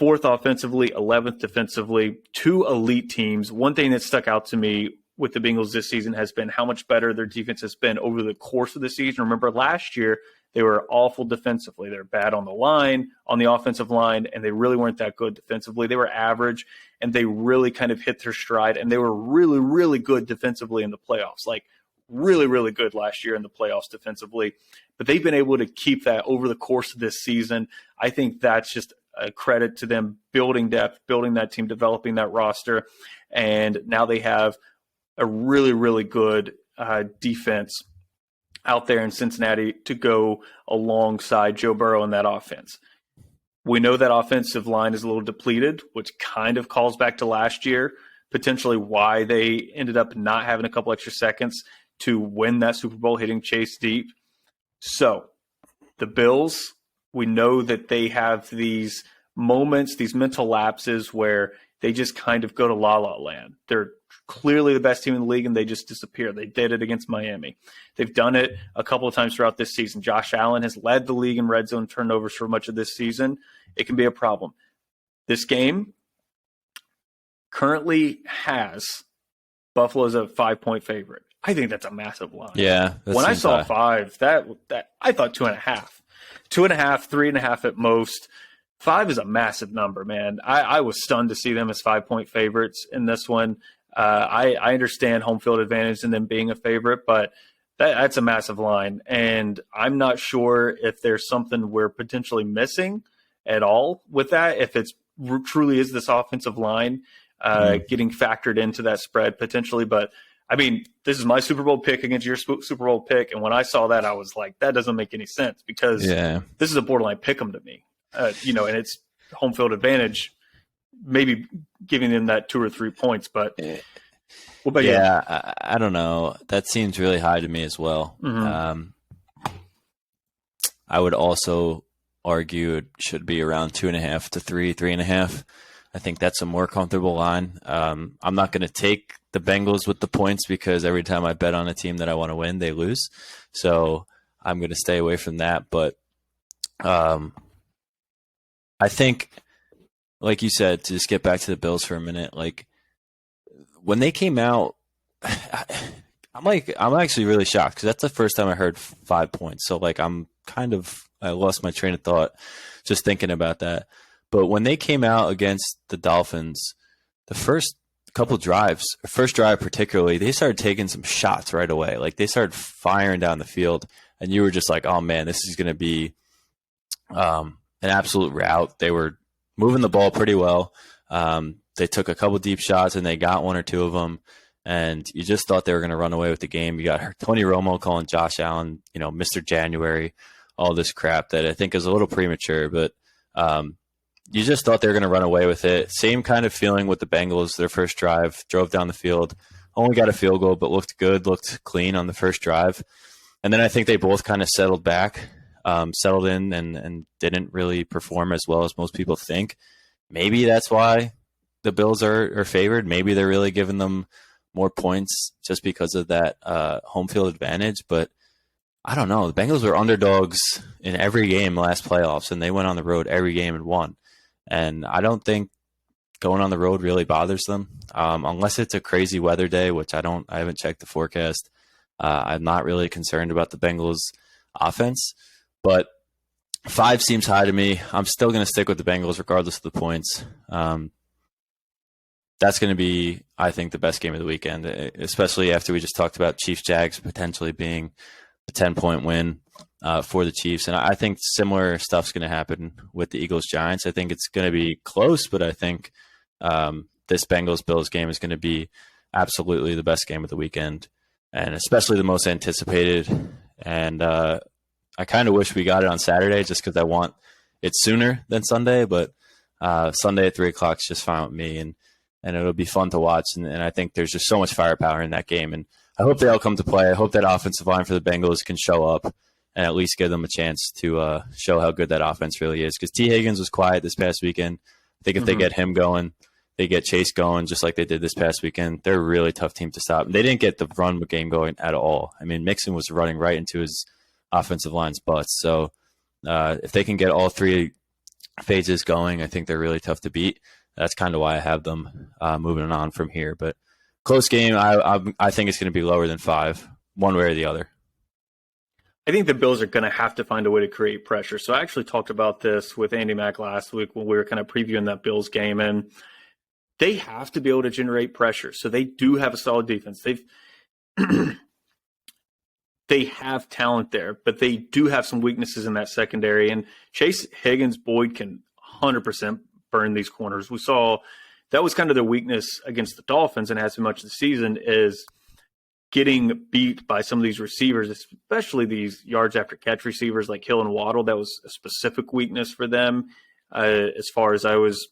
4th offensively, 11th defensively. 2 elite teams. One thing that stuck out to me with the Bengals this season has been how much better their defense has been over the course of the season. Remember, last year, they were awful defensively. They were bad on the line, on the offensive line, and they really weren't that good defensively. They were average, and they really kind of hit their stride, and they were really, really good defensively in the playoffs, like really, really good last year in the playoffs defensively. But they've been able to keep that over the course of this season. I think that's just a credit to them building depth, building that team, developing that roster, and now they have a really, really good defense out there in Cincinnati to go alongside Joe Burrow in that offense. We know that offensive line is a little depleted, which kind of calls back to last year, potentially why they ended up not having a couple extra seconds to win that Super Bowl, hitting Chase deep. So the Bills, we know that they have these moments, these mental lapses where they just kind of go to la-la land. They're clearly the best team in the league, and they just disappear. They did it against Miami. They've done it a couple of times throughout this season. Josh Allen has led the league in red zone turnovers for much of this season. It can be a problem. This game currently has Buffalo as a 5-point favorite. I think that's a massive line. Yeah. When I saw 5, that I thought 2.5. 2.5, 3.5 at most. 5 is a massive number, man. I was stunned to see them as 5-point favorites in this one. I understand home field advantage and them being a favorite, but that's a massive line. And I'm not sure if there's something we're potentially missing at all with that, if it's truly is this offensive line getting factored into that spread potentially. But, I mean, this is my Super Bowl pick against your Super Bowl pick, and when I saw that, I was like, that doesn't make any sense because this is a borderline pick 'em to me. And it's home field advantage, maybe giving them that 2 or 3 points. But what about you? I don't know. That seems really high to me as well. Mm-hmm. I would also argue it should be around 2.5 to 3.5. I think that's a more comfortable line. I'm not going to take the Bengals with the points because every time I bet on a team that I want to win, they lose. So I'm going to stay away from that. But I think, like you said, to just get back to the Bills for a minute, like when they came out, I'm actually really shocked because that's the first time I heard 5 points. So like I lost my train of thought just thinking about that. But when they came out against the Dolphins, the first couple drives, first drive particularly, they started taking some shots right away. Like they started firing down the field, and you were just like, oh man, this is going to be an absolute rout. They were moving the ball pretty well. They took a couple deep shots, and they got 1 or 2 of them. And you just thought they were going to run away with the game. You got Tony Romo calling Josh Allen, Mr. January, all this crap that I think is a little premature. But you just thought they were going to run away with it. Same kind of feeling with the Bengals. Their first drive, drove down the field, only got a field goal, but looked good, looked clean on the first drive. And then I think they both kind of settled back, settled in, and didn't really perform as well as most people think. Maybe that's why the Bills are favored. Maybe they're really giving them more points just because of that home field advantage. But I don't know. The Bengals were underdogs in every game last playoffs, and they went on the road every game and won. And I don't think going on the road really bothers them, unless it's a crazy weather day, which I haven't checked the forecast. I'm not really concerned about the Bengals offense, but 5 seems high to me. I'm still going to stick with the Bengals regardless of the points. That's going to be, I think, the best game of the weekend, especially after we just talked about Chiefs-Jags potentially being a 10-point win for the Chiefs. And I think similar stuff's going to happen with the Eagles-Giants. I think it's going to be close, but I think this Bengals-Bills game is going to be absolutely the best game of the weekend, and especially the most anticipated. And I kind of wish we got it on Saturday just because I want it sooner than Sunday, but Sunday at 3 o'clock is just fine with me, and it'll be fun to watch. And I think there's just so much firepower in that game. And I hope they all come to play. I hope that offensive line for the Bengals can show up and at least give them a chance to show how good that offense really is. Because T. Higgins was quiet this past weekend. I think if they get him going, they get Chase going just like they did this past weekend. They're a really tough team to stop. And they didn't get the run game going at all. I mean, Mixon was running right into his offensive line's butts. So if they can get all three phases going, I think they're really tough to beat. That's kind of why I have them moving on from here. But close game, I think it's going to be lower than 5, one way or the other. I think the Bills are going to have to find a way to create pressure. So I actually talked about this with Andy Mack last week when we were kind of previewing that Bills game, and they have to be able to generate pressure. So they do have a solid defense. They have talent there, but they do have some weaknesses in that secondary. And Chase, Higgins, Boyd can 100% burn these corners. We saw that was kind of their weakness against the Dolphins and has been much of the season is getting beat by some of these receivers, especially these yards after catch receivers like Hill and Waddle. That was a specific weakness for them as far as I was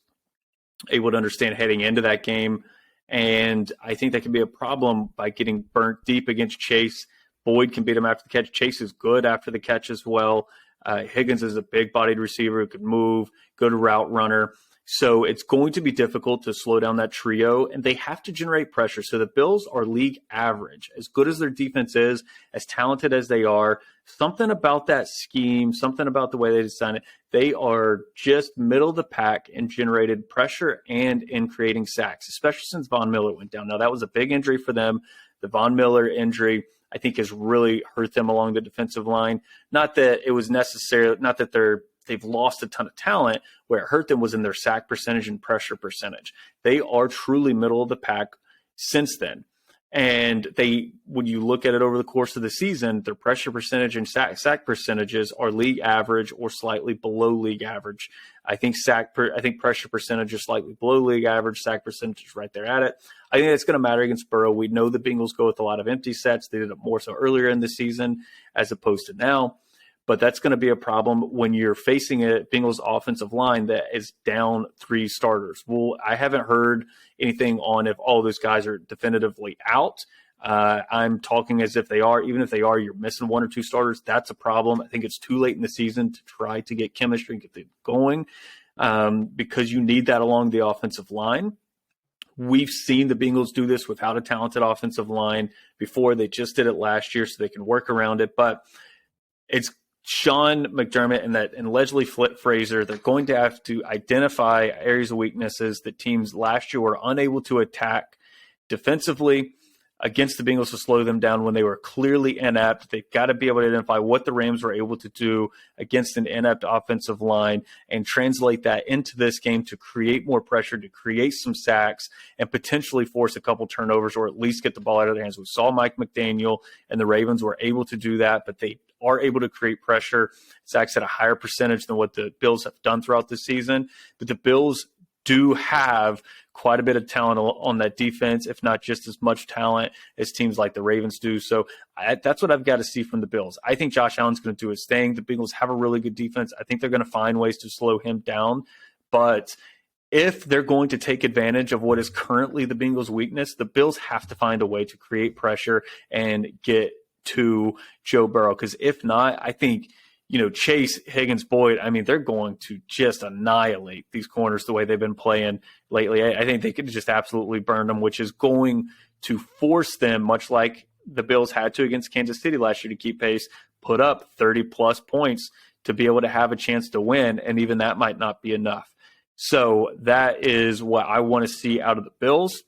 able to understand heading into that game. And I think that can be a problem by getting burnt deep against Chase. Boyd can beat him after the catch. Chase is good after the catch as well. Higgins is a big-bodied receiver who can move, good route runner. So it's going to be difficult to slow down that trio, and they have to generate pressure. So the Bills are league average. As good as their defense is, as talented as they are, something about that scheme, something about the way they design it, they are just middle of the pack in generated pressure and in creating sacks, especially since Von Miller went down. Now, that was a big injury for them. The Von Miller injury, I think, has really hurt them along the defensive line. Not that it was necessary, not that they've lost a ton of talent. Where it hurt them was in their sack percentage and pressure percentage. They are truly middle of the pack since then. And when you look at it over the course of the season, their pressure percentage and sack percentages are league average or slightly below league average. I think pressure percentage is slightly below league average. Sack percentage is right there at it. I think it's going to matter against Burrow. We know the Bengals go with a lot of empty sets. They did it more so earlier in the season as opposed to now. But that's going to be a problem when you're facing a Bengals offensive line that is down 3 starters. Well, I haven't heard anything on if all those guys are definitively out. I'm talking as if they are. Even if they are, you're missing 1 or 2 starters. That's a problem. I think it's too late in the season to try to get chemistry and get it going because you need that along the offensive line. We've seen the Bengals do this without a talented offensive line before. They just did it last year, so they can work around it. But it's Sean McDermott and Leslie Frazier. They're going to have to identify areas of weaknesses that teams last year were unable to attack defensively against the Bengals to slow them down when they were clearly inept. They've got to be able to identify what the Rams were able to do against an inept offensive line and translate that into this game to create more pressure, to create some sacks, and potentially force a couple turnovers or at least get the ball out of their hands. We saw Mike McDaniel and the Ravens were able to do that, but they are able to create pressure. Sacks at a higher percentage than what the Bills have done throughout the season. But the Bills do have quite a bit of talent on that defense, if not just as much talent as teams like the Ravens do. So that's what I've got to see from the Bills. I think Josh Allen's going to do his thing. The Bengals have a really good defense. I think they're going to find ways to slow him down. But if they're going to take advantage of what is currently the Bengals' weakness, the Bills have to find a way to create pressure and get to Joe Burrow. Because if not, I think Chase, Higgins, Boyd, they're going to just annihilate these corners the way they've been playing lately. I think they could just absolutely burn them, which is going to force them, much like the Bills had to against Kansas City last year to keep pace, put up 30-plus points to be able to have a chance to win, and even that might not be enough. So that is what I want to see out of the Bills.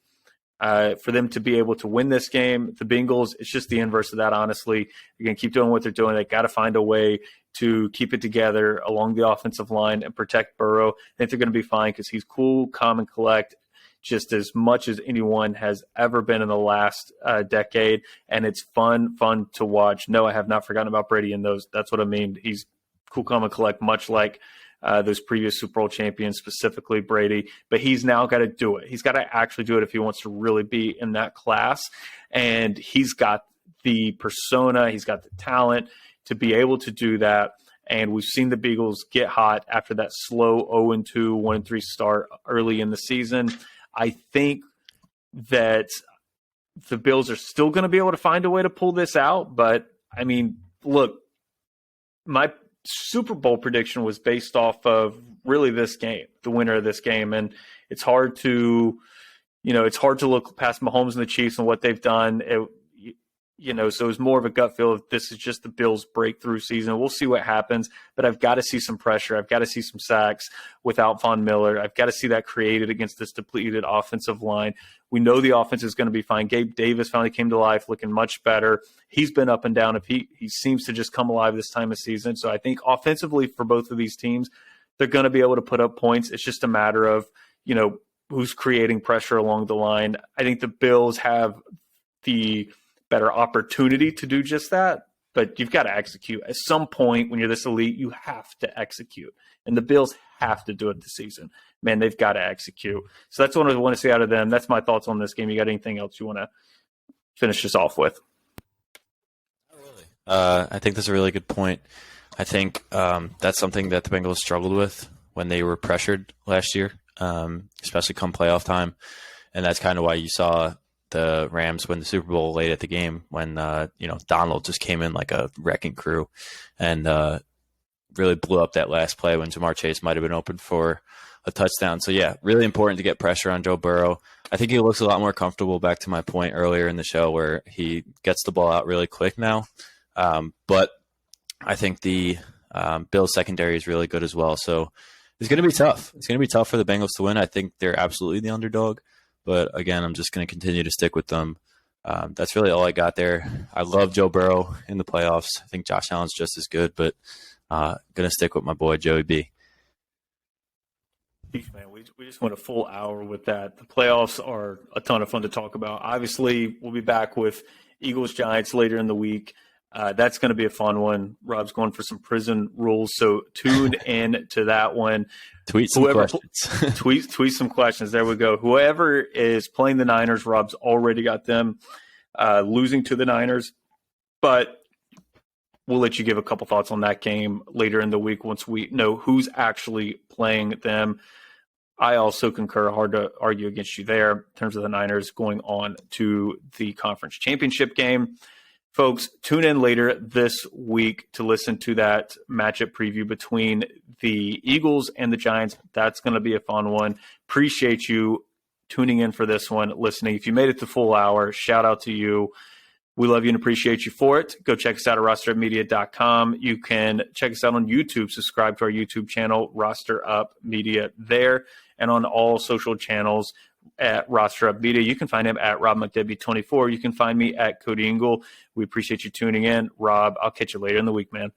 For them to be able to win this game. The Bengals, it's just the inverse of that, honestly. They're going to keep doing what they're doing. They got to find a way to keep it together along the offensive line and protect Burrow. I think they're going to be fine because he's cool, calm, and collect just as much as anyone has ever been in the last decade. And it's fun to watch. No, I have not forgotten about Brady in those. That's what I mean. He's cool, calm, and collect, much like those previous Super Bowl champions, specifically Brady. But he's now got to do it. He's got to actually do it if he wants to really be in that class. And he's got the persona, he's got the talent to be able to do that. And we've seen the Bengals get hot after that slow 0-2, 1-3 start early in the season. I think that the Bills are still going to be able to find a way to pull this out. But, look, my Super Bowl prediction was based off of really this game, the winner of this game. And it's hard to, it's hard to look past Mahomes and the Chiefs and what they've done. So it was more of a gut feel of this is just the Bills' breakthrough season. We'll see what happens, but I've got to see some pressure. I've got to see some sacks without Von Miller. I've got to see that created against this depleted offensive line. We know the offense is going to be fine. Gabe Davis finally came to life, looking much better. He's been up and down. If he seems to just come alive this time of season. So I think offensively for both of these teams, they're going to be able to put up points. It's just a matter of, who's creating pressure along the line. I think the Bills have the better opportunity to do just that, but you've got to execute. At some point when you're this elite, you have to execute. And the Bills have to do it this season. Man, they've got to execute. So that's what I want to see out of them. That's my thoughts on this game. You got anything else you want to finish this off with? I think that's a really good point. I think that's something that the Bengals struggled with when they were pressured last year, especially come playoff time. And that's kind of why you saw the Rams win the Super Bowl late at the game when, Donald just came in like a wrecking crew and really blew up that last play when Jamar Chase might have been open for a touchdown. So, yeah, really important to get pressure on Joe Burrow. I think he looks a lot more comfortable, back to my point earlier in the show, where he gets the ball out really quick now. But I think the Bills secondary is really good as well. So it's going to be tough. It's going to be tough for the Bengals to win. I think they're absolutely the underdog. But, again, I'm just going to continue to stick with them. That's really all I got there. I love Joe Burrow in the playoffs. I think Josh Allen's just as good, but going to stick with my boy, Joey B. Man, we just went a full hour with that. The playoffs are a ton of fun to talk about. Obviously, we'll be back with Eagles-Giants later in the week. That's going to be a fun one. Rob's going for some prison rules, so tune in to that one. Tweet some questions. tweet some questions. There we go. Whoever is playing the Niners, Rob's already got them losing to the Niners, but we'll let you give a couple thoughts on that game later in the week once we know who's actually playing them. I also concur. Hard to argue against you there in terms of the Niners going on to the conference championship game. Folks, tune in later this week to listen to that matchup preview between the Eagles and the Giants. That's going to be a fun one. Appreciate you tuning in for this one, listening. If you made it the full hour, shout out to you. We love you and appreciate you for it. Go check us out at rosterupmedia.com. You can check us out on YouTube. Subscribe to our YouTube channel, Roster Up Media there, and on all social channels at Roster Up Media. You can find him at Rob McDebbie24. You can find me at Cody Engel. We appreciate you tuning in. Rob, I'll catch you later in the week, man.